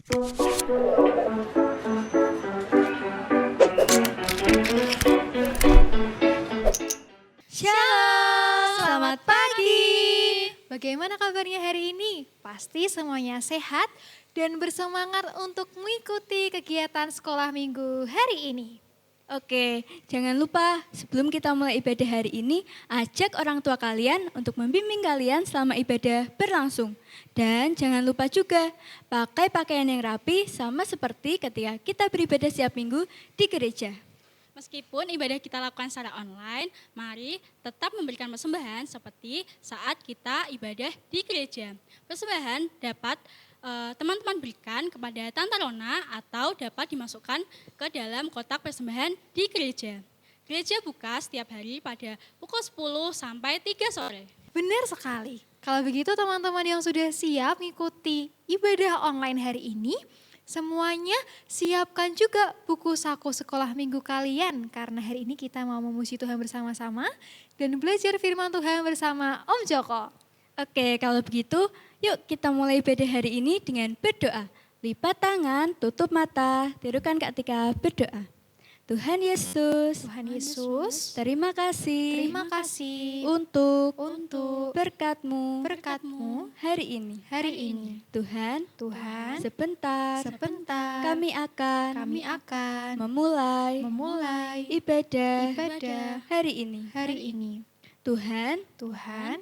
Shalom, selamat pagi. Bagaimana kabarnya hari ini? Pasti semuanya sehat dan bersemangat untuk mengikuti kegiatan sekolah minggu hari ini. Oke, jangan lupa sebelum kita mulai ibadah hari ini, ajak orang tua kalian untuk membimbing kalian selama ibadah berlangsung. Dan jangan lupa juga pakai pakaian yang rapi sama seperti ketika kita beribadah setiap minggu di gereja. Meskipun ibadah kita lakukan secara online, mari tetap memberikan persembahan seperti saat kita ibadah di gereja. Persembahan dapat teman-teman berikan kepada Tante Rona atau dapat dimasukkan ke dalam kotak persembahan di gereja. Gereja buka setiap hari pada pukul 10 sampai 3 sore. Benar sekali. Kalau begitu teman-teman yang sudah siap mengikuti ibadah online hari ini, semuanya siapkan juga buku saku sekolah minggu kalian. Karena hari ini kita mau memuji Tuhan bersama-sama dan belajar firman Tuhan bersama Om Joko. Oke, kalau begitu yuk kita mulai ibadah hari ini dengan berdoa. Lipat tangan, tutup mata, tirukan Kak Tika berdoa. Tuhan Yesus, terima kasih untuk berkat-Mu hari ini. Tuhan, sebentar kami akan memulai ibadah hari ini. Tuhan,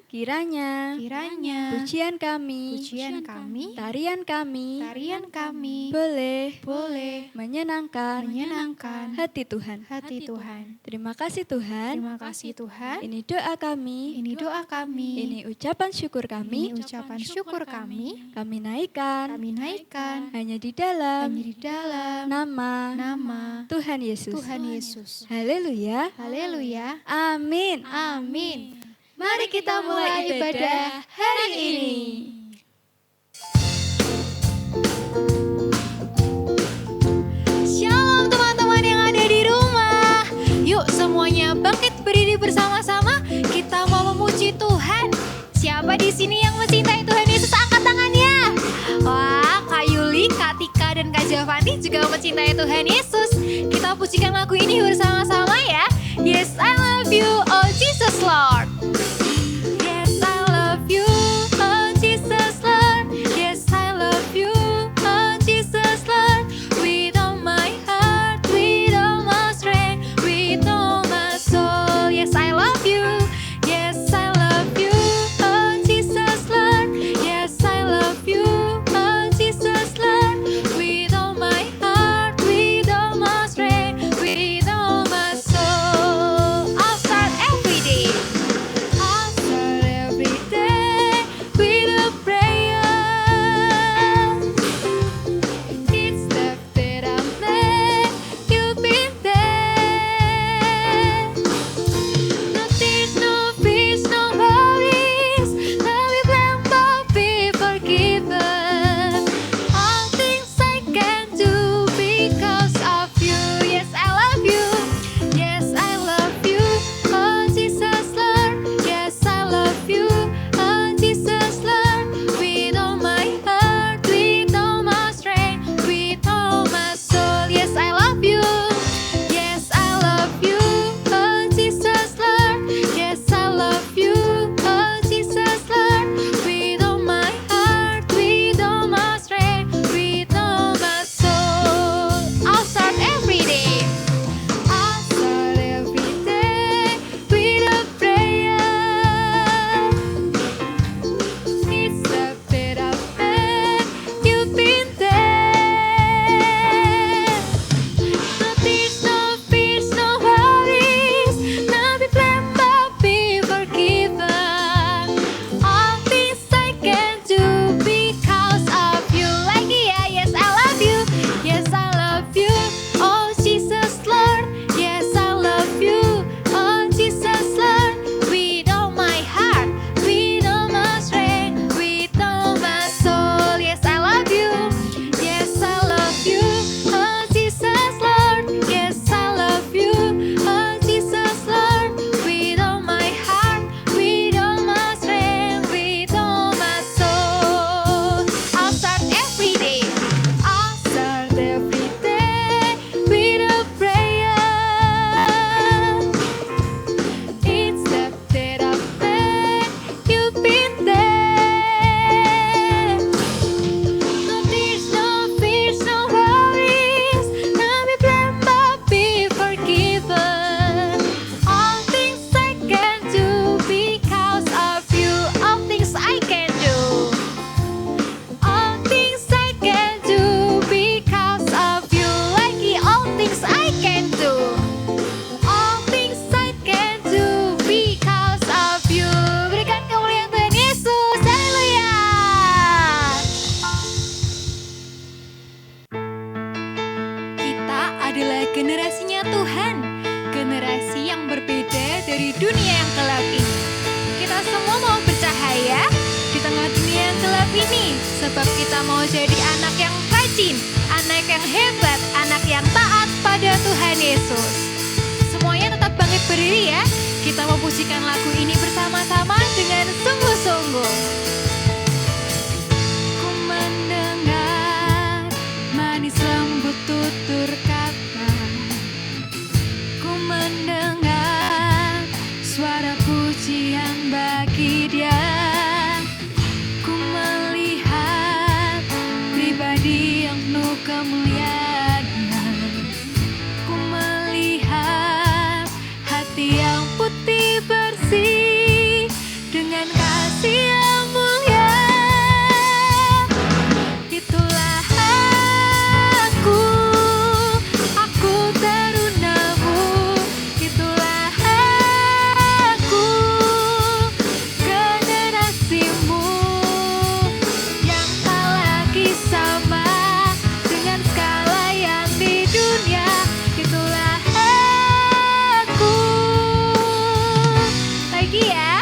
kiranya pujian kami, tarian kami boleh menyenangkan hati Tuhan. Terima kasih Tuhan. Ini doa kami. Ini ucapan syukur kami. Kami naikkan hanya di dalam nama Tuhan Yesus. Haleluya. Amin. Mari kita mulai ibadah hari ini. Shalom teman-teman yang ada di rumah. Yuk semuanya bangkit berdiri bersama-sama. Kita mau memuji Tuhan. Siapa di sini yang mencintai Tuhan Yesus? Angkat tangannya. Wah, Kak Yuli, Kak Tika, dan Kak Javani juga mencintai Tuhan Yesus. Kita pujikan lagu ini bersama-sama ya. Yes, I love you, oh Jesus Lord. Yes, I love you, oh Jesus Lord. Yes, I love you, oh Jesus Lord. With all my heart, with all my strength, with all my soul. Yes, I love you. Yes, I love you, oh Jesus Lord. Yes, I love you, oh Jesus Lord. With all my heart, with all my strength, with all my soul. I'll start every day. I'll generasinya Tuhan, generasi yang berbeda dari dunia yang gelap ini. Kita semua mau bercahaya di tengah dunia yang gelap ini, sebab kita mau jadi anak yang rajin, anak yang hebat, anak yang taat pada Tuhan Yesus. Semuanya tetap bangkit berdiri ya. Kita memujikan lagu ini bersama-sama dengan sungguh-sungguh. Ku mendengar manis lembut tutur kata, ku mendengar suara pujian bagi Dia, ku melihat pribadi yang penuh kemuliaan-Nya, ku melihat hati yang putih bersih dengan kasih yang mulia. Itulah aku terunamu. Itulah aku, generasimu yang tak lagi sama dengan skala yang di dunia. Itulah aku. Lagi ya.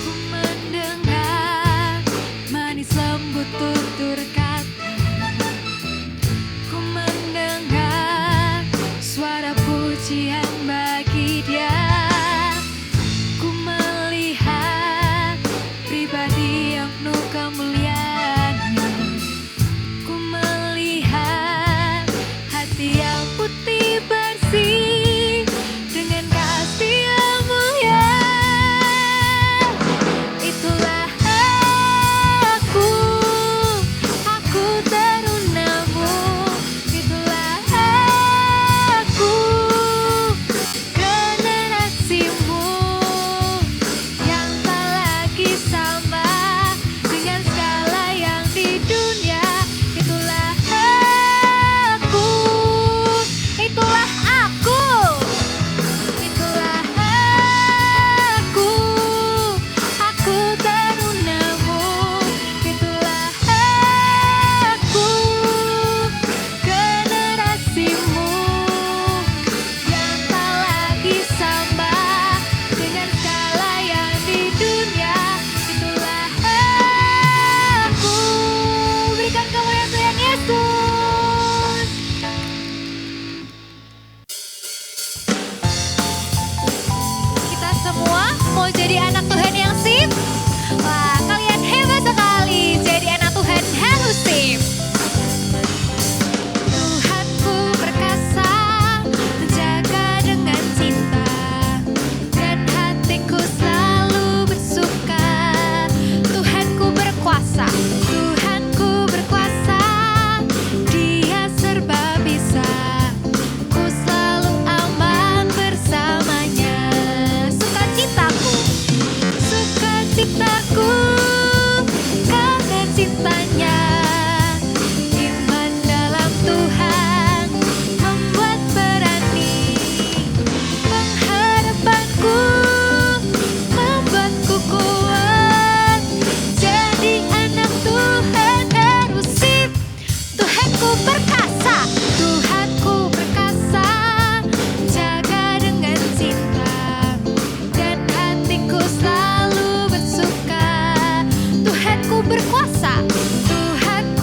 Ku mendengar manis lembut tutur kata, ku mendengar suara pujian bagi Dia, ku melihat pribadi yang penuh kemuliaan-Nya, ku melihat hati yang putih bersih dengan kasih yang mulia. Itulah aku terunamu. Itulah aku, generasimu yang tak lagi sama dengan skala yang di dunia. Itulah aku, itulah aku, itulah aku terunamu. Itulah aku, generasimu yang tak lagi sama dengan skala yang di dunia. Itulah aku. Berikan kemuliaan Tuhan Yesus. Kita semua mau jadi anak Tuhan yang sip? Wah, kalian hebat sekali jadi anak Tuhan harus sip. Tuhanku perkasa, menjaga dengan cinta, dan hatiku selalu bersuka. Tuhanku berkuasa, Tuhanku berkuasa, Dia serba bisa. Ku selalu aman bersamanya. Sukacitaku, sukacitaku karena cintanya. Iman dalam Tuhan membuat berani. Pengharapanku membuatku kuat. Jadi anak Tuhan harus sip. Tuhanku perkasa, Tuhanku perkasa, jaga dengan cinta, dan hatiku selalu bersuka. Tuhanku berkuasa, Tuhanku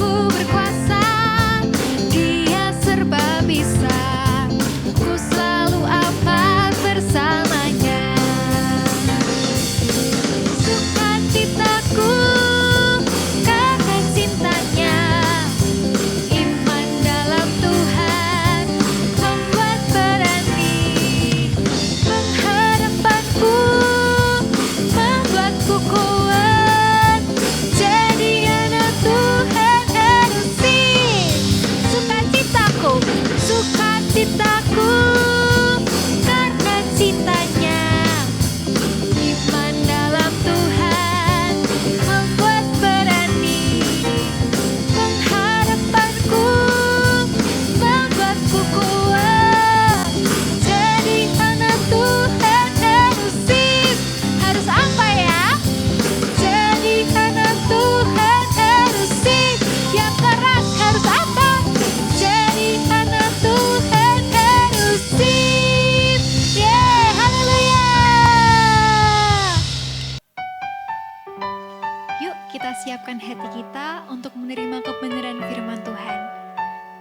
kebenaran firman Tuhan.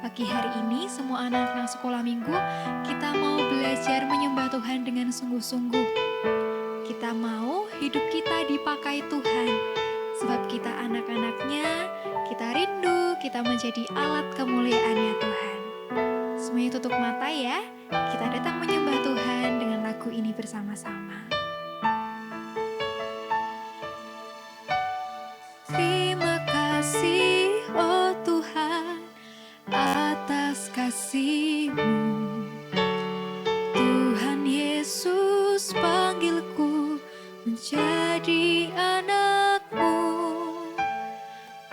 Pagi hari ini semua anak-anak sekolah minggu kita mau belajar menyembah Tuhan dengan sungguh-sungguh. Kita mau hidup kita dipakai Tuhan. Sebab kita anak-anaknya, kita rindu, kita menjadi alat kemuliaannya Tuhan. Semuanya tutup mata ya, kita datang menyembah Tuhan dengan lagu ini bersama-sama. Terima kasih oh Tuhan atas kasih-Mu. Tuhan Yesus panggilku menjadi anak-Mu.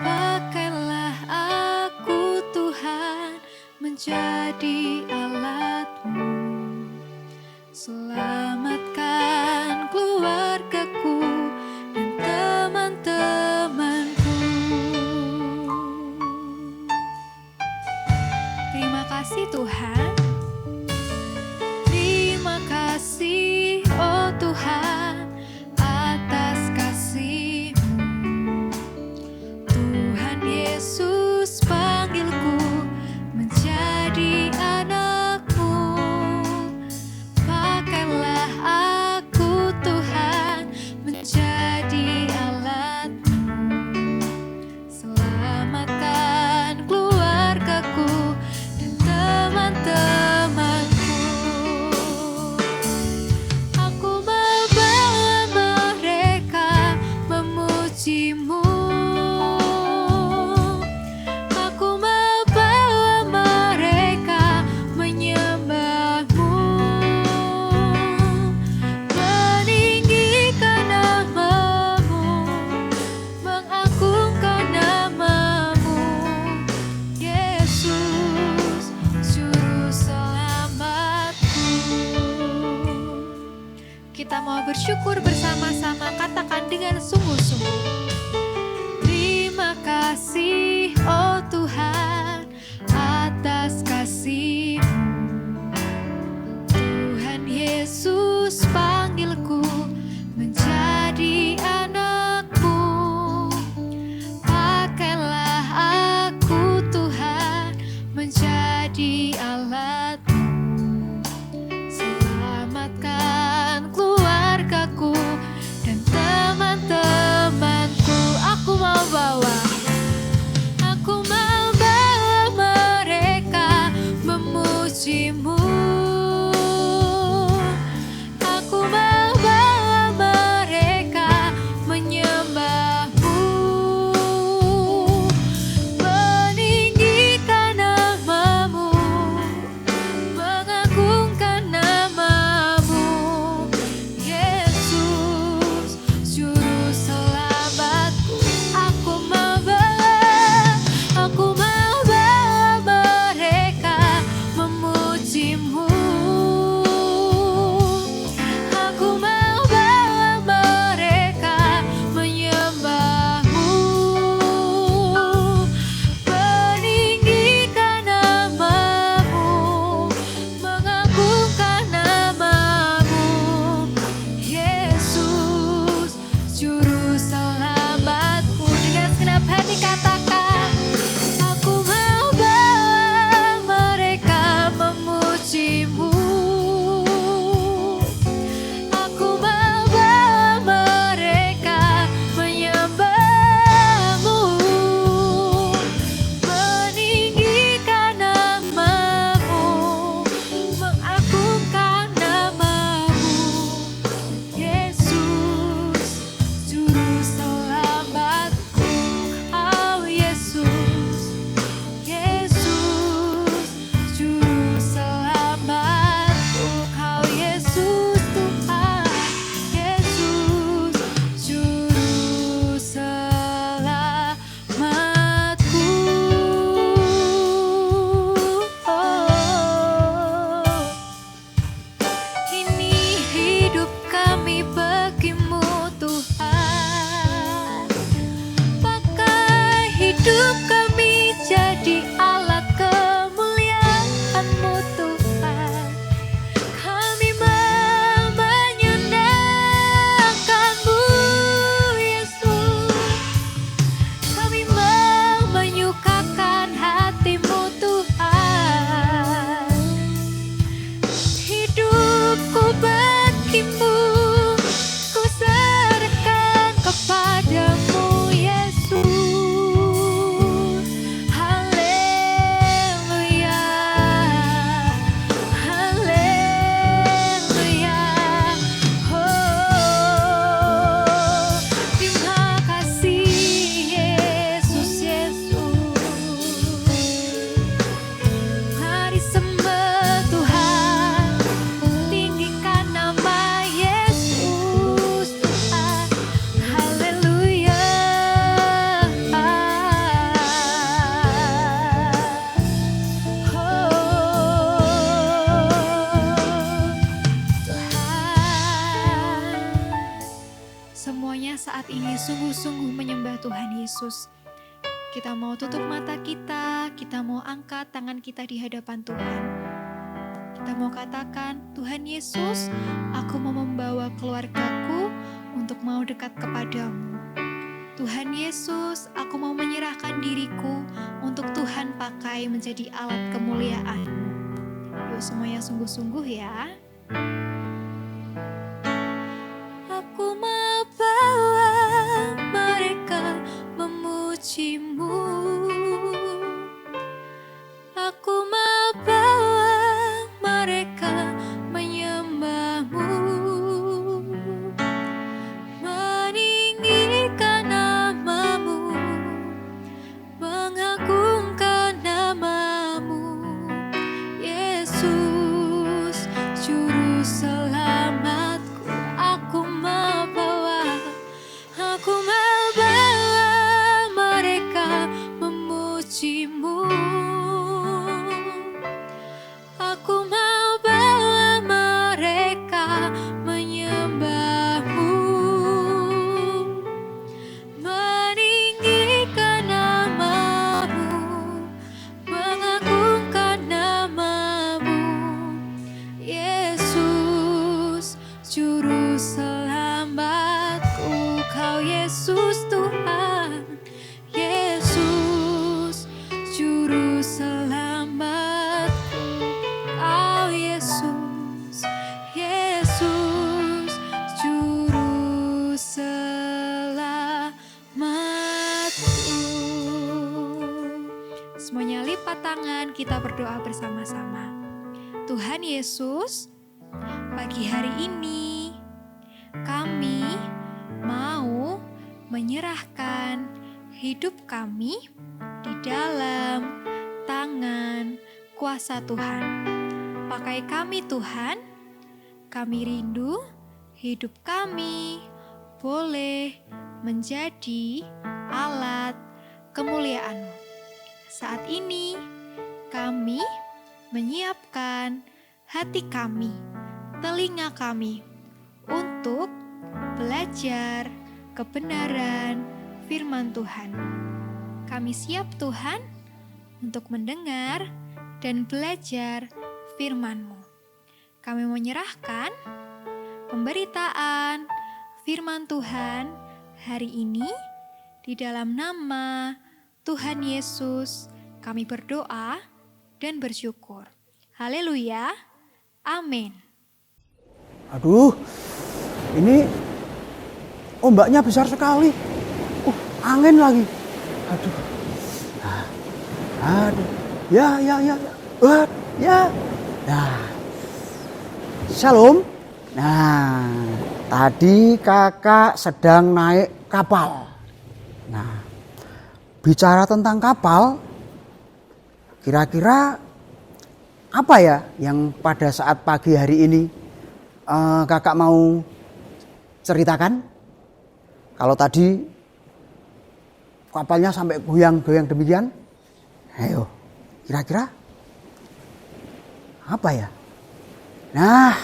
Pakailah aku Tuhan menjadi alat-Mu. Selamatkan keluargaku dan teman-temanku. Terima kasih Tuhan. Terima kasih oh Tuhan atas kasih-Mu. Tuhan Yesus panggilku menjadi anak-Mu. Pakailah aku Tuhan menjadi alat-Mu. Selamatkan keluargaku dan teman-temanku. Aku membawa mereka memuji-Mu. Aku membawa mereka menyembah-Mu. Meninggikan nama-Mu, mengagungkan nama-Mu. Yesus, Juru Selamatku. Kita mau bersyukur bersama-sama, katakan dengan sungguh-sungguh. Terima kasih oh Tuhan atas kasih-Mu. Tuhan Yesus panggilku menjadi anak-Mu. Pakailah aku Tuhan menjadi alat-Mu. Selamatkan keluargaku Tuhan Yesus. Kita mau tutup mata kita mau angkat tangan kita di hadapan Tuhan. Kita mau katakan, Tuhan Yesus, aku mau membawa keluargaku untuk mau dekat kepadamu. Tuhan Yesus, aku mau menyerahkan diriku untuk Tuhan pakai menjadi alat kemuliaan-Mu. Yuk semuanya sungguh-sungguh ya. Aku mau bawa mereka memuji-Mu. Aku mau bawa mereka menyembah-Mu, meninggikan nama-Mu, mengagungkan nama-Mu, Yesus, Juru Selamatku. Aku mau bawa mereka memuji-Mu. Aku mau bawa mereka menyembah-Mu, meninggikan nama-Mu, mengagungkan nama-Mu, Yesus, Juru Selamatku. Kau Yesus Tuhan, Yesus, Juru Selamatku. Kau Yesus, Yesus, Juru Selamatku. Semuanya lipat tangan, kita berdoa bersama-sama. Tuhan Yesus, pagi hari ini kami mau menyerahkan hidup kami di dalam tangan kuasa Tuhan. Pakai kami Tuhan, kami rindu hidup kami boleh menjadi alat kemuliaan-Mu. Saat ini kami menyiapkan hati kami, telinga kami untuk belajar kebenaran firman Tuhan. Kami siap Tuhan untuk mendengar dan belajar firman-Mu. Kami menyerahkan pemberitaan firman Tuhan hari ini di dalam nama Tuhan Yesus. Kami berdoa dan bersyukur. Haleluya. Amin. Aduh, ini ombaknya besar sekali. Angin lagi. Aduh. Aduh. Ya. Nah. Shalom. Nah, tadi kakak sedang naik kapal. Nah, bicara tentang kapal, kira-kira apa ya yang pada saat pagi hari ini kakak mau ceritakan? Kalau tadi kapalnya sampai goyang-goyang demikian, ayo, kira-kira apa ya? Nah,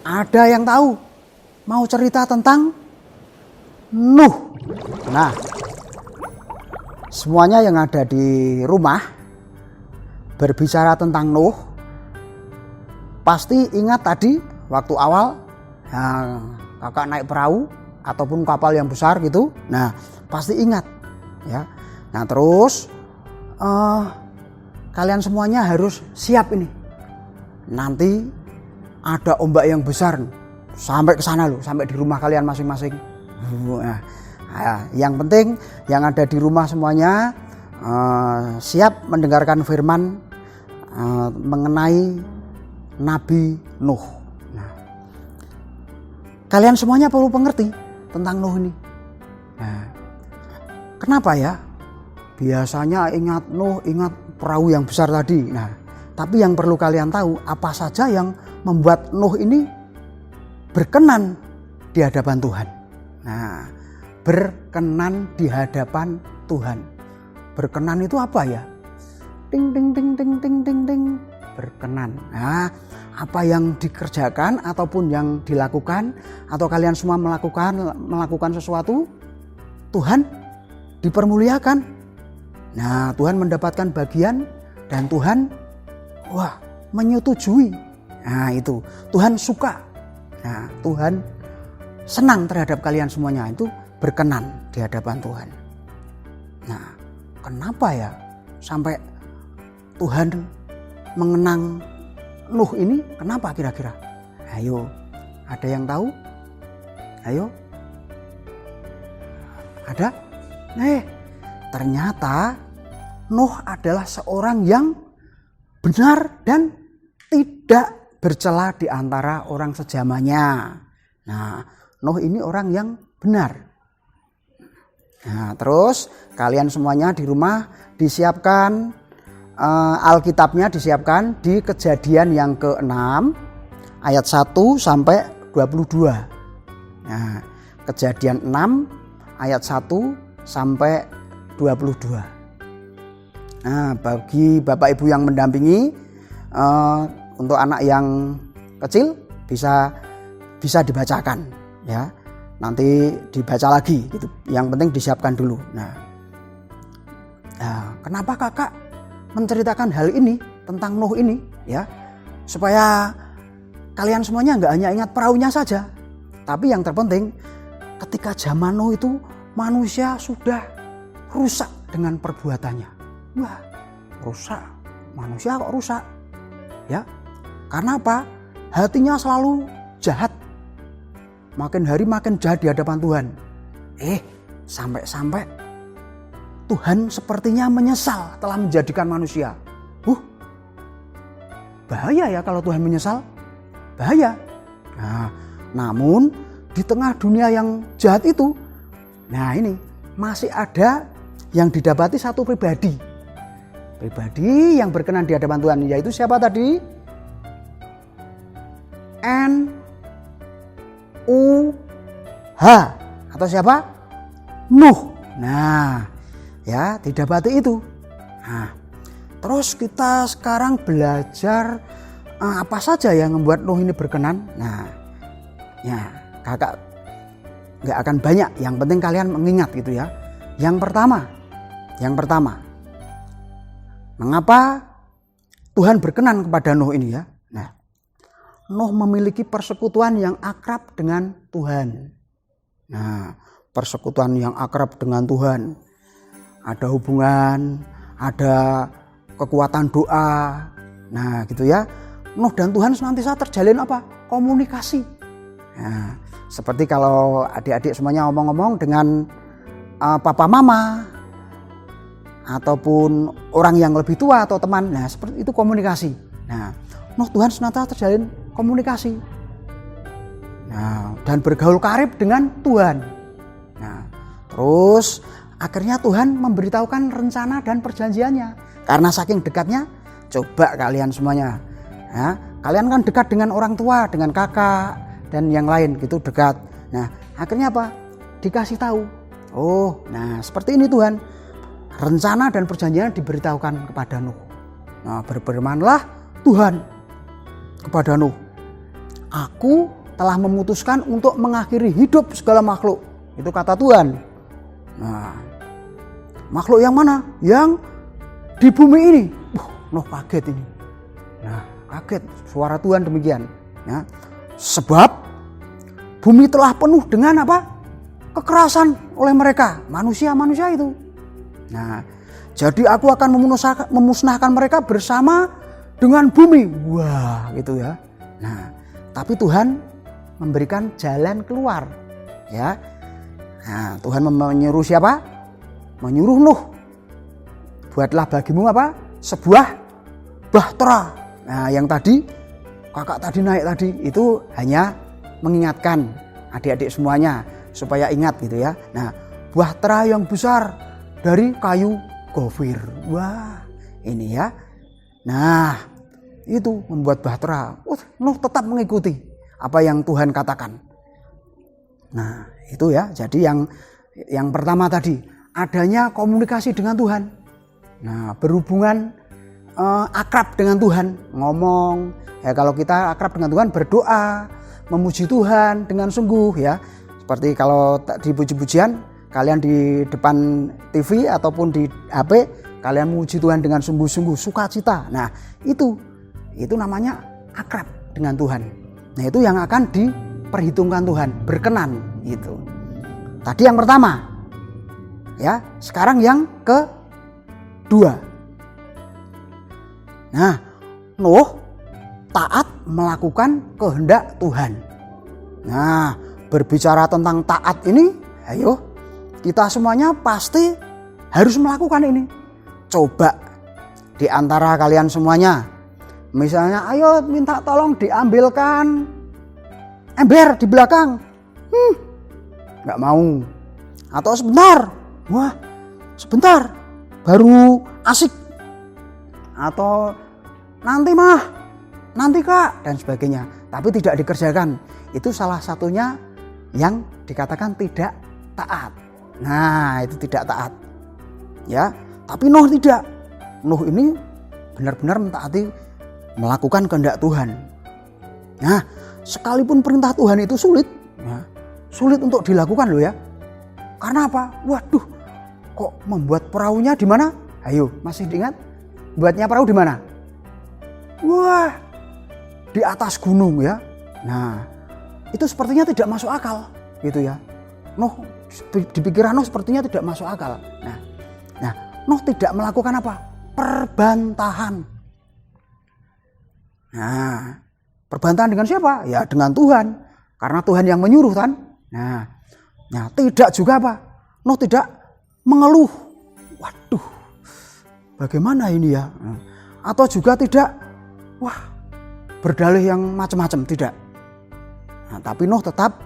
ada yang tahu mau cerita tentang Nuh. Nah, semuanya yang ada di rumah berbicara tentang Nuh, pasti ingat tadi waktu awal kakak naik perahu ataupun kapal yang besar gitu. Nah, pasti ingat ya. Nah, terus kalian semuanya harus siap ini. Nanti ada ombak yang besar sampai ke sana loh, sampai di rumah kalian masing-masing. Nah, yang penting yang ada di rumah semuanya siap mendengarkan firman mengenai Nabi Nuh. Nah, kalian semuanya perlu mengerti tentang Nuh ini. Nah, kenapa ya? Biasanya ingat Nuh, ingat perahu yang besar tadi. Nah, tapi yang perlu kalian tahu, apa saja yang membuat Nuh ini berkenan di hadapan Tuhan. Nah, berkenan di hadapan Tuhan. Berkenan itu apa ya? Ting ting ting ting ting ting ting. Berkenan. Nah, apa yang dikerjakan ataupun yang dilakukan atau kalian semua melakukan sesuatu Tuhan dipermuliakan. Nah, Tuhan mendapatkan bagian dan Tuhan menyetujui. Nah, itu Tuhan suka. Nah, Tuhan senang terhadap kalian semuanya, itu berkenan di hadapan Tuhan. Nah, kenapa ya sampai Tuhan mengenang Nuh ini? Kenapa kira-kira? Ayo, ada yang tahu? Ayo. Ada? Ternyata Nuh adalah seorang yang benar dan tidak bercela di antara orang sejamannya. Nah, Nuh ini orang yang benar. Nah, terus kalian semuanya di rumah disiapkan Alkitabnya, disiapkan di Kejadian yang ke-6 ayat 1 sampai 22. Nah, Kejadian 6 ayat 1 sampai 22. Nah, bagi Bapak Ibu yang mendampingi untuk anak yang kecil bisa dibacakan ya. Nanti dibaca lagi gitu. Yang penting disiapkan dulu. Nah, kenapa Kakak menceritakan hal ini tentang Nuh ini ya? Supaya kalian semuanya nggak hanya ingat perahunya saja, tapi yang terpenting ketika zaman Nuh itu manusia sudah rusak dengan perbuatannya. Wah, rusak. Manusia kok rusak? Ya. Karena apa? Hatinya selalu jahat. Makin hari makin jahat di hadapan Tuhan. Sampai-sampai Tuhan sepertinya menyesal telah menjadikan manusia. Bahaya ya kalau Tuhan menyesal. Bahaya. Nah, namun di tengah dunia yang jahat itu, nah ini masih ada yang didapati satu pribadi. Pribadi yang berkenan di hadapan Tuhan, yaitu siapa tadi? N-U-H atau siapa? Nuh. Nah, ya didapati itu. Nah, terus kita sekarang belajar apa saja yang membuat Nuh ini berkenan. Nah, ya kakak nggak akan banyak. Yang penting kalian mengingat gitu ya. Yang pertama, mengapa Tuhan berkenan kepada Nuh ini ya? Nah, Nuh memiliki persekutuan yang akrab dengan Tuhan. Nah, persekutuan yang akrab dengan Tuhan. Ada hubungan, ada kekuatan doa. Nah, gitu ya. Nuh dan Tuhan senantiasa terjalin apa? Komunikasi. Nah, seperti kalau adik-adik semuanya ngomong-ngomong dengan papa mama ataupun orang yang lebih tua atau teman, nah seperti itu komunikasi. Nah, Nuh Tuhan senantiasa terjalin komunikasi. Nah, dan bergaul karib dengan Tuhan. Nah, terus akhirnya Tuhan memberitahukan rencana dan perjanjiannya. Karena saking dekatnya, coba kalian semuanya, ya, kalian kan dekat dengan orang tua, dengan kakak dan yang lain gitu dekat. Nah, akhirnya apa? Dikasih tahu. Oh, nah seperti ini Tuhan. Rencana dan perjanjian diberitahukan kepada Nuh. Nah, berfirmanlah Tuhan kepada Nuh, aku telah memutuskan untuk mengakhiri hidup segala makhluk. Itu kata Tuhan. Nah, makhluk yang mana? Yang di bumi ini. Nuh kaget ini. Nah, kaget suara Tuhan demikian. Ya, sebab bumi telah penuh dengan apa? Kekerasan oleh mereka, manusia itu. Nah, jadi aku akan memusnahkan mereka bersama dengan bumi. Wah, gitu ya. Nah, tapi Tuhan memberikan jalan keluar. Ya. Nah, Tuhan menyuruh siapa? Menyuruh Nuh. Buatlah bagimu apa? Sebuah bahtera. Nah, yang tadi kakak tadi naik tadi itu hanya mengingatkan adik-adik semuanya supaya ingat gitu ya. Nah, bahtera yang besar dari kayu gofir. Wah, ini ya. Nah, itu membuat bahtera. Nuh tetap mengikuti apa yang Tuhan katakan. Nah, itu ya. Jadi yang pertama tadi adanya komunikasi dengan Tuhan. Nah, berhubungan akrab dengan Tuhan, ngomong. Ya, kalau kita akrab dengan Tuhan berdoa, memuji Tuhan dengan sungguh ya. Seperti kalau di puji-pujian kalian di depan TV ataupun di HP, kalian memuji Tuhan dengan sungguh-sungguh, sukacita. Nah, itu namanya akrab dengan Tuhan. Nah, itu yang akan diperhitungkan Tuhan, berkenan gitu. Tadi yang pertama. Ya, sekarang yang kedua. Nah, Nuh taat melakukan kehendak Tuhan. Nah, berbicara tentang taat ini, ayo kita semuanya pasti harus melakukan ini. Coba di antara kalian semuanya, misalnya ayo minta tolong diambilkan ember di belakang. Nggak mau. Atau sebentar. Wah, sebentar. Baru asik. Atau nanti mah, nanti kak, dan sebagainya. Tapi tidak dikerjakan. Itu salah satunya yang dikatakan tidak taat. Nah, itu tidak taat. Ya, tapi Nuh tidak. Nuh ini benar-benar mentaati, melakukan kehendak Tuhan. Nah, sekalipun perintah Tuhan itu sulit, ya, sulit untuk dilakukan loh ya. Karena apa? Waduh, kok membuat perahunya di mana? Ayo, masih diingat? Buatnya perahu di mana? Wah, di atas gunung ya. Nah, itu sepertinya tidak masuk akal, gitu ya. Nuh, di pikiran Nuh sepertinya tidak masuk akal. Nah, Nuh tidak melakukan apa? Perbantahan. Nah, perbantahan dengan siapa? Ya dengan Tuhan. Karena Tuhan yang menyuruh kan. Nah, tidak juga apa? Nuh tidak mengeluh. Waduh, bagaimana ini ya? Atau juga tidak, wah, berdalih yang macam-macam, tidak. Nah, tapi Nuh tetap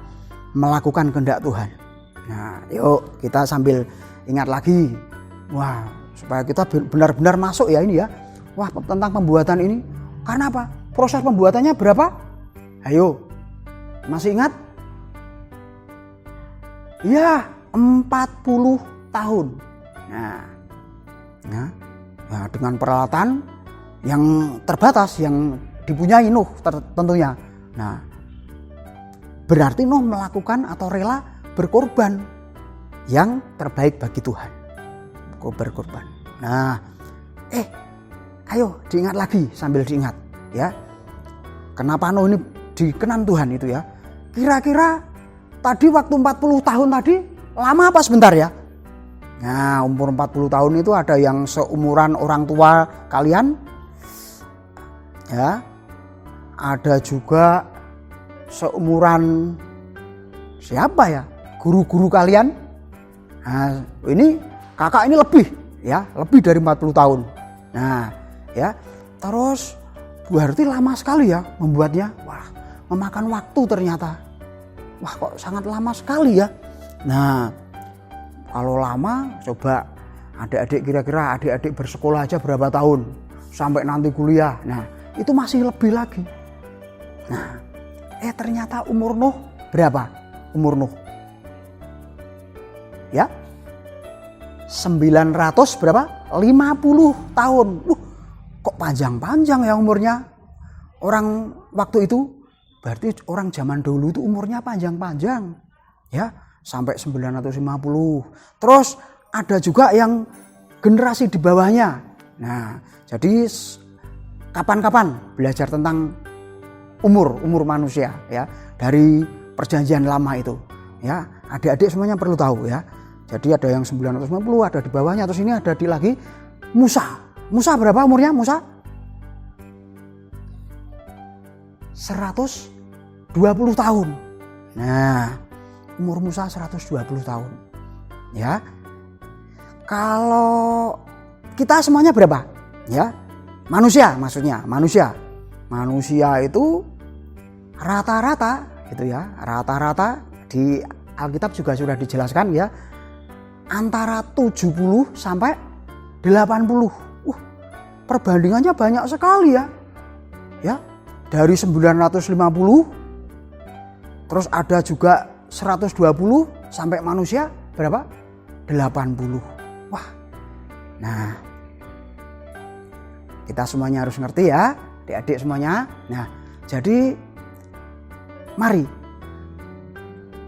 melakukan kehendak Tuhan. Nah, yuk kita sambil ingat lagi. Wah, supaya kita benar-benar masuk ya ini ya. Wah, tentang pembuatan ini. Karena apa? Proses pembuatannya berapa? Ayo, masih ingat? Ya, 40 tahun. Nah, ya, dengan peralatan yang terbatas yang dipunyai Nuh tentunya. Nah, berarti Nuh melakukan atau rela berkorban yang terbaik bagi Tuhan. Berkorban. Nah, ayo diingat lagi sambil diingat ya. Kenapa Nuh ini dikenan Tuhan itu ya? Kira-kira tadi waktu 40 tahun tadi lama apa sebentar ya? Nah, umur 40 tahun itu ada yang seumuran orang tua kalian. Ya. Ada juga seumuran siapa ya? Guru-guru kalian. Nah, ini kakak ini lebih ya, lebih dari 40 tahun. Nah, ya. Terus berarti lama sekali ya membuatnya. Wah, memakan waktu ternyata. Wah, kok sangat lama sekali ya. Nah, kalau lama coba adik-adik, kira-kira adik-adik bersekolah aja berapa tahun sampai nanti kuliah. Nah, itu masih lebih lagi. Nah, ternyata umur Nuh berapa? Umur Nuh ya 900 berapa? 50 tahun. Kok panjang-panjang ya umurnya. Orang waktu itu berarti orang zaman dulu itu umurnya panjang-panjang. Ya, sampai 950. Terus ada juga yang generasi di bawahnya. Nah, jadi kapan-kapan belajar tentang umur manusia ya dari perjanjian lama itu. Ya, adik-adik semuanya perlu tahu ya. Jadi ada yang 950, ada di bawahnya, terus ini ada di lagi Musa. Musa berapa umurnya? Musa 120 tahun. Nah, umur Musa 120 tahun. Ya. Kalau kita semuanya berapa? Ya. Manusia maksudnya, manusia. Manusia itu rata-rata gitu ya. Rata-rata di Alkitab juga sudah dijelaskan ya. Antara 70 sampai 80. Perbandingannya banyak sekali ya. Ya. Dari 950 terus ada juga 120 sampai manusia berapa? 80. Wah. Nah, kita semuanya harus ngerti ya, adik-adik semuanya. Nah, jadi mari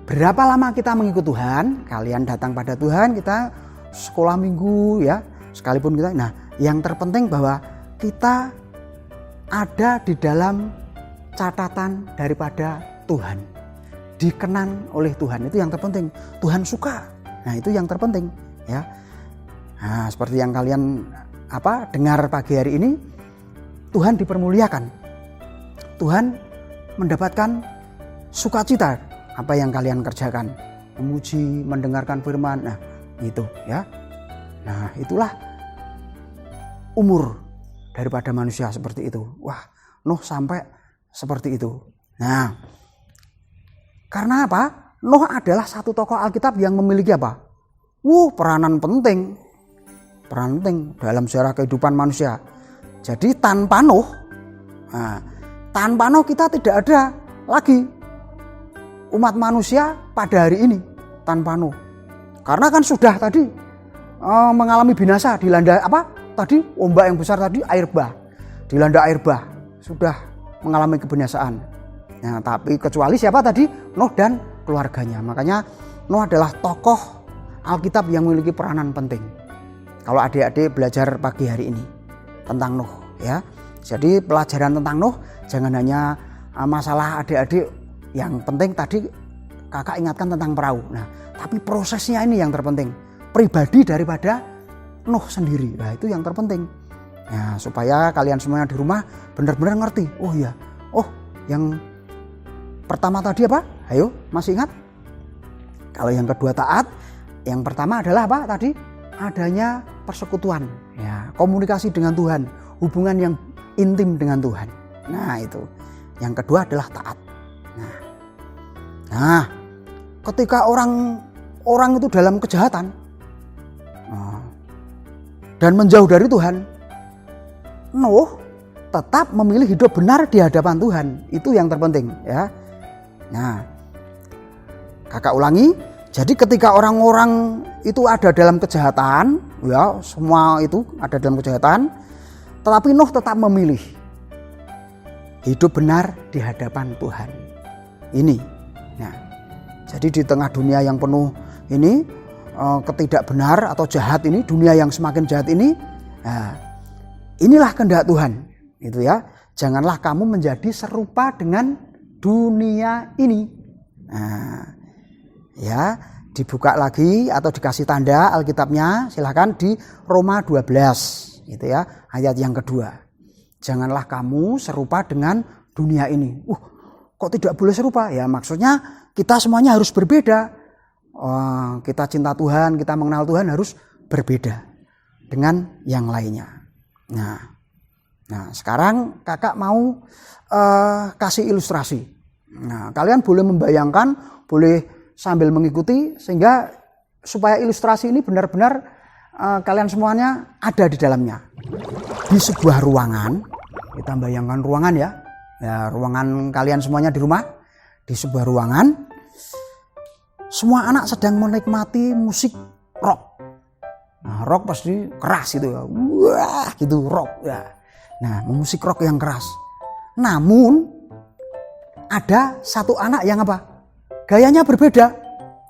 berapa lama kita mengikut Tuhan, kalian datang pada Tuhan, kita sekolah minggu ya, sekalipun kita. Nah, yang terpenting bahwa kita ada di dalam catatan daripada Tuhan, dikenang oleh Tuhan, itu yang terpenting. Tuhan suka, nah itu yang terpenting ya. Nah, seperti yang kalian dengar pagi hari ini, Tuhan dipermuliakan, Tuhan mendapatkan sukacita apa yang kalian kerjakan, memuji, mendengarkan firman, nah itu ya. Nah itulah umur daripada manusia seperti itu. Wah, Nuh sampai seperti itu. Nah, karena apa? Nuh adalah satu tokoh Alkitab yang memiliki apa? Peranan penting. Peran penting dalam sejarah kehidupan manusia. Jadi tanpa Nuh kita tidak ada lagi umat manusia pada hari ini tanpa Nuh. Karena kan sudah tadi mengalami binasa, dilanda ombak yang besar tadi, air bah. Dilanda air bah, sudah mengalami kebinasaan. Nah, tapi kecuali siapa tadi? Nuh dan keluarganya. Makanya Nuh adalah tokoh Alkitab yang memiliki peranan penting. Kalau adik-adik belajar pagi hari ini tentang Nuh ya. Jadi pelajaran tentang Nuh jangan hanya masalah adik-adik, yang penting tadi kakak ingatkan tentang perahu. Nah, tapi prosesnya ini yang terpenting. Pribadi daripada Nuh sendiri. Nah, itu yang terpenting. Nah, supaya kalian semuanya di rumah benar-benar ngerti. Oh iya. Oh, yang pertama tadi apa? Ayo, masih ingat? Kalau yang kedua taat, yang pertama adalah apa tadi? Adanya persekutuan, ya, komunikasi dengan Tuhan, hubungan yang intim dengan Tuhan. Nah, itu. Yang kedua adalah taat. Nah, ketika orang itu dalam kejahatan dan menjauh dari Tuhan, Nuh tetap memilih hidup benar di hadapan Tuhan. Itu yang terpenting ya. Nah, kakak ulangi. Jadi ketika orang-orang itu ada dalam kejahatan, ya, semua itu ada dalam kejahatan, tetapi Nuh tetap memilih hidup benar di hadapan Tuhan. Ini. Nah, jadi di tengah dunia yang penuh ini ketidakbenar atau jahat ini, dunia yang semakin jahat ini, nah, inilah kehendak Tuhan, itu ya. Janganlah kamu menjadi serupa dengan dunia ini. Nah, ya, dibuka lagi atau dikasih tanda Alkitabnya, silakan di Roma 12, gitu ya, ayat yang kedua. Janganlah kamu serupa dengan dunia ini. Kok tidak boleh serupa? Ya, maksudnya kita semuanya harus berbeda. Kita cinta Tuhan, kita mengenal Tuhan harus berbeda dengan yang lainnya. Nah, sekarang kakak mau kasih ilustrasi. Nah, kalian boleh membayangkan, boleh sambil mengikuti, sehingga supaya ilustrasi ini benar-benar kalian semuanya ada di dalamnya. Di sebuah ruangan, kita bayangkan ruangan ya, ruangan kalian semuanya di rumah. Di sebuah ruangan, semua anak sedang menikmati musik rock. Nah, rock pasti keras itu ya. Wah, gitu rock ya. Nah, musik rock yang keras. Namun ada satu anak yang apa? Gayanya berbeda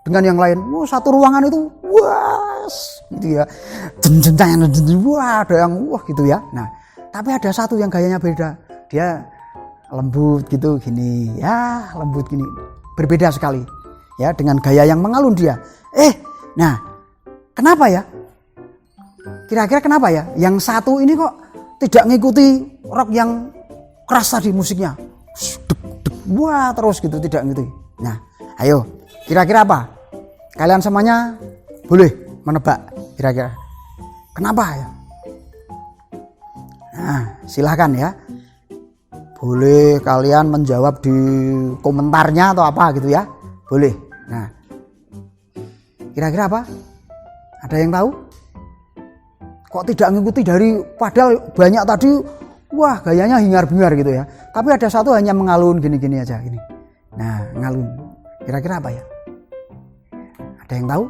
dengan yang lain. Satu ruangan itu wah, gitu ya. Wah, ada yang wah gitu ya. Nah, tapi ada satu yang gayanya beda. Dia lembut gitu gini. Ya, lembut gini. Berbeda sekali. Ya, dengan gaya yang mengalun dia. Nah, kenapa ya? Kira-kira kenapa ya? Yang satu ini kok tidak ngikuti rock yang keras tadi musiknya. Wah, terus gitu, tidak ngikuti. Nah, ayo, kira-kira apa? Kalian semuanya boleh menebak kira-kira. Kenapa ya? Nah, silahkan ya. Boleh kalian menjawab di komentarnya atau apa gitu ya. Boleh. Nah, kira-kira apa? Ada yang tahu? Kok tidak mengikuti dari padahal banyak tadi, wah gayanya hingar-bingar gitu ya. Tapi ada satu hanya mengalun gini-gini aja gini. Nah, ngalun. Kira-kira apa ya? Ada yang tahu?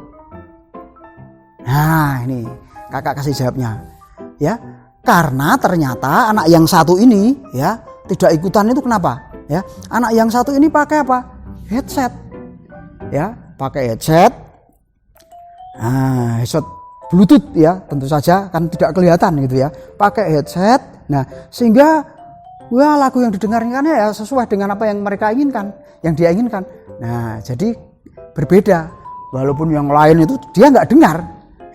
Nah, ini kakak kasih jawabnya. Ya, karena ternyata anak yang satu ini ya tidak ikutan itu kenapa? Ya, anak yang satu ini pakai apa? Headset. ya, pakai headset. Nah, headset Bluetooth ya, tentu saja kan tidak kelihatan gitu ya. Pakai headset. Nah, sehingga lagu yang didengarkannya ya sesuai dengan apa yang mereka inginkan, yang dia inginkan. Nah, jadi berbeda. Walaupun yang lain itu dia nggak dengar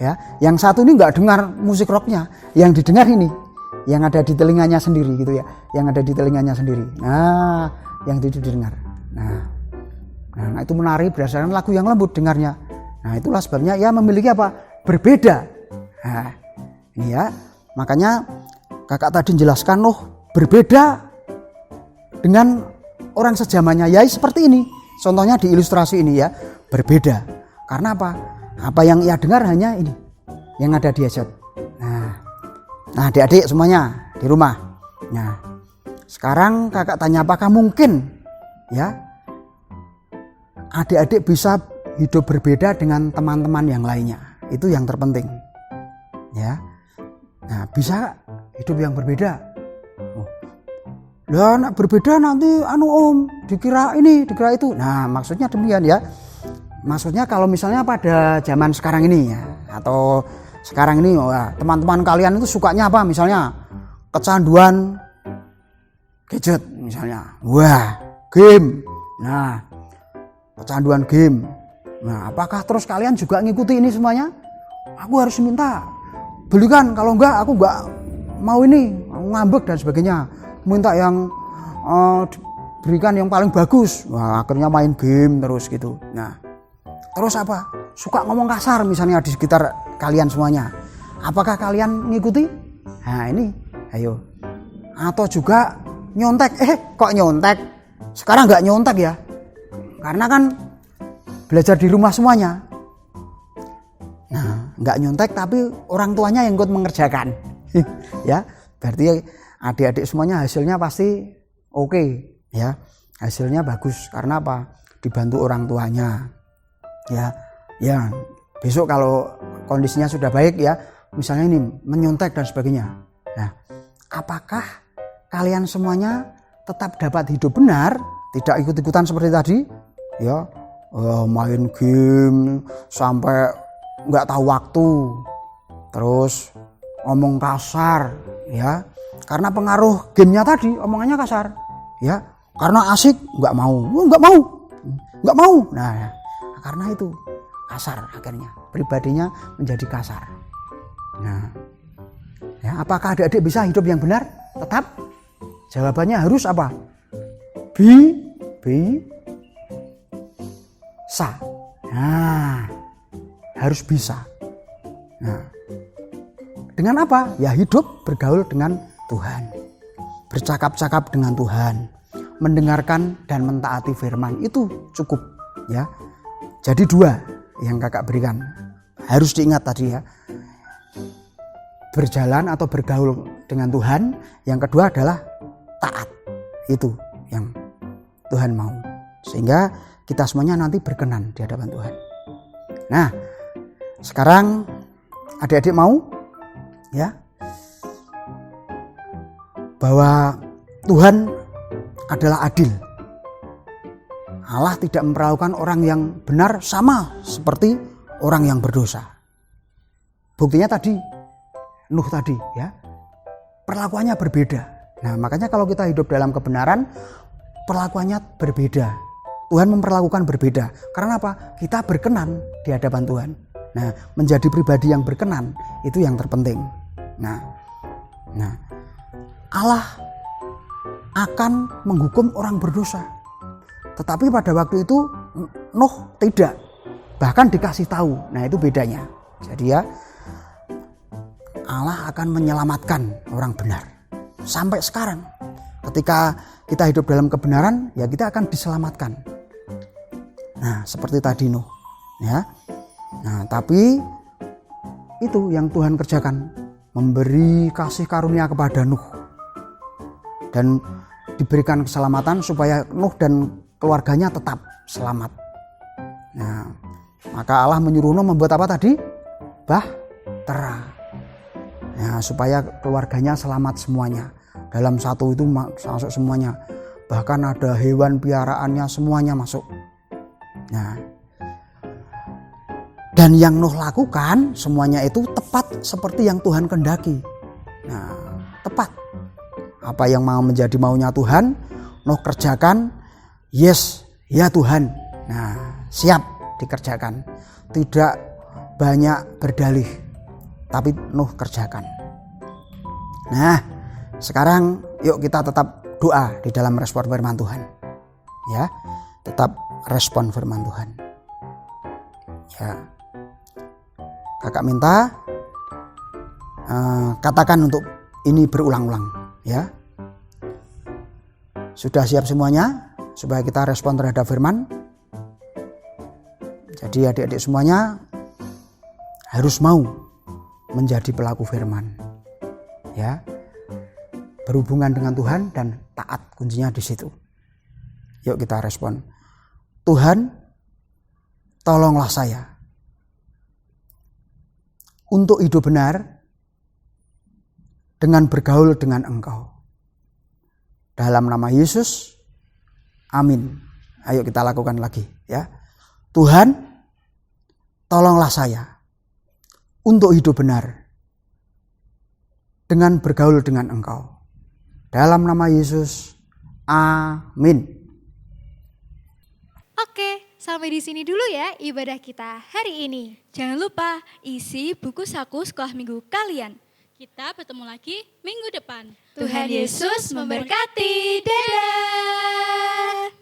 ya. Yang satu ini nggak dengar musik rocknya, yang didengar ini yang ada di telinganya sendiri gitu ya, yang ada di telinganya sendiri. Nah, yang itu didengar. Nah itu menari berdasarkan lagu yang lembut dengarnya. Nah, itulah sebabnya ia memiliki apa? Berbeda. Nah, ini ya. Makanya kakak tadi menjelaskan berbeda dengan orang sejamannya ya seperti ini. Contohnya di ilustrasi ini ya, berbeda. Karena apa? Apa yang ia dengar hanya ini yang ada di headset. Nah, adik-adik semuanya di rumah. Nah, sekarang kakak tanya, apakah mungkin ya adik-adik bisa hidup berbeda dengan teman-teman yang lainnya? Itu yang terpenting. Ya. Nah, bisa hidup yang berbeda. Lah, nak berbeda nanti om dikira ini, dikira itu. Nah, maksudnya demikian ya. Maksudnya kalau misalnya pada zaman sekarang ini ya, atau sekarang ini teman-teman kalian itu sukanya apa? Misalnya kecanduan gadget misalnya. Game. Nah, kecanduan game. Nah, apakah terus kalian juga ngikuti ini semuanya? Aku harus minta belikan, kalau enggak aku enggak mau ini, aku ngambek dan sebagainya. Minta yang berikan yang paling bagus. Wah, akhirnya main game terus gitu. Nah, terus apa? Suka ngomong kasar misalnya di sekitar kalian semuanya. Apakah kalian ngikuti? Nah, ini ayo. Atau juga nyontek. Kok nyontek? Sekarang enggak nyontek ya. Karena kan belajar di rumah semuanya. Nah, enggak nyontek tapi orang tuanya yang ikut mengerjakan. Ya, berarti adik-adik semuanya hasilnya pasti oke, ya. Hasilnya bagus karena apa? Dibantu orang tuanya. Ya. Besok kalau kondisinya sudah baik ya, misalnya ini menyontek dan sebagainya. Nah, apakah kalian semuanya tetap dapat hidup benar, tidak ikut-ikutan seperti tadi? Ya, main game sampai nggak tahu waktu, terus ngomong kasar, ya. Karena pengaruh gamenya tadi, omongannya kasar, ya. Karena asik, nggak mau. Nah, karena itu kasar akhirnya, pribadinya menjadi kasar. Nah, ya, apakah adik-adik bisa hidup yang benar? Tetap. Jawabannya harus apa? Bisa. Nah, harus bisa. Nah, dengan apa? Ya hidup bergaul dengan Tuhan, bercakap-cakap dengan Tuhan, mendengarkan dan mentaati firman, itu cukup ya. Jadi 2 yang kakak berikan, harus diingat tadi ya, berjalan atau bergaul dengan Tuhan. Yang kedua adalah taat, itu yang Tuhan mau, sehingga kita semuanya nanti berkenan di hadapan Tuhan. Nah, sekarang adik-adik mau ya bahwa Tuhan adalah adil. Allah tidak memperlakukan orang yang benar sama seperti orang yang berdosa. Buktinya tadi Nuh tadi ya, perlakuannya berbeda. Nah, makanya kalau kita hidup dalam kebenaran, perlakuannya berbeda. Tuhan memperlakukan berbeda. Karena apa? Kita berkenan di hadapan Tuhan. Nah, menjadi pribadi yang berkenan itu yang terpenting. Nah, Allah akan menghukum orang berdosa. Tetapi pada waktu itu Nuh tidak. Bahkan dikasih tahu. Nah, itu bedanya. Jadi ya, Allah akan menyelamatkan orang benar. Sampai sekarang ketika kita hidup dalam kebenaran, ya kita akan diselamatkan. Nah, seperti tadi Nuh, ya. Nah, tapi itu yang Tuhan kerjakan, memberi kasih karunia kepada Nuh dan diberikan keselamatan supaya Nuh dan keluarganya tetap selamat. Nah, maka Allah menyuruh Nuh membuat apa tadi? Bahtera. Nah, supaya keluarganya selamat semuanya. Dalam satu itu masuk semuanya. Bahkan ada hewan piaraannya semuanya masuk. Nah, Dan yang Nuh lakukan semuanya itu tepat seperti yang Tuhan kehendaki. Nah, tepat. Apa yang mau menjadi maunya Tuhan, Nuh kerjakan. Yes, ya Tuhan. Nah, siap dikerjakan. Tidak banyak berdalih, tapi Nuh kerjakan. Nah, sekarang yuk kita tetap doa di dalam respon firman Tuhan. Ya, tetap respon firman Tuhan. Ya, kakak minta katakan untuk ini berulang-ulang. Ya, sudah siap semuanya supaya kita respon terhadap firman. Jadi adik-adik semuanya harus mau menjadi pelaku firman. Ya, berhubungan dengan Tuhan dan taat, kuncinya di situ. Yuk kita respon. Tuhan, tolonglah saya untuk hidup benar dengan bergaul dengan Engkau. Dalam nama Yesus, amin. Ayo kita lakukan lagi ya. Tuhan, tolonglah saya untuk hidup benar dengan bergaul dengan Engkau. Dalam nama Yesus, amin. Oke, sampai di sini dulu ya ibadah kita hari ini. Jangan lupa isi buku saku sekolah minggu kalian. Kita bertemu lagi minggu depan. Tuhan Yesus memberkati. Dadah.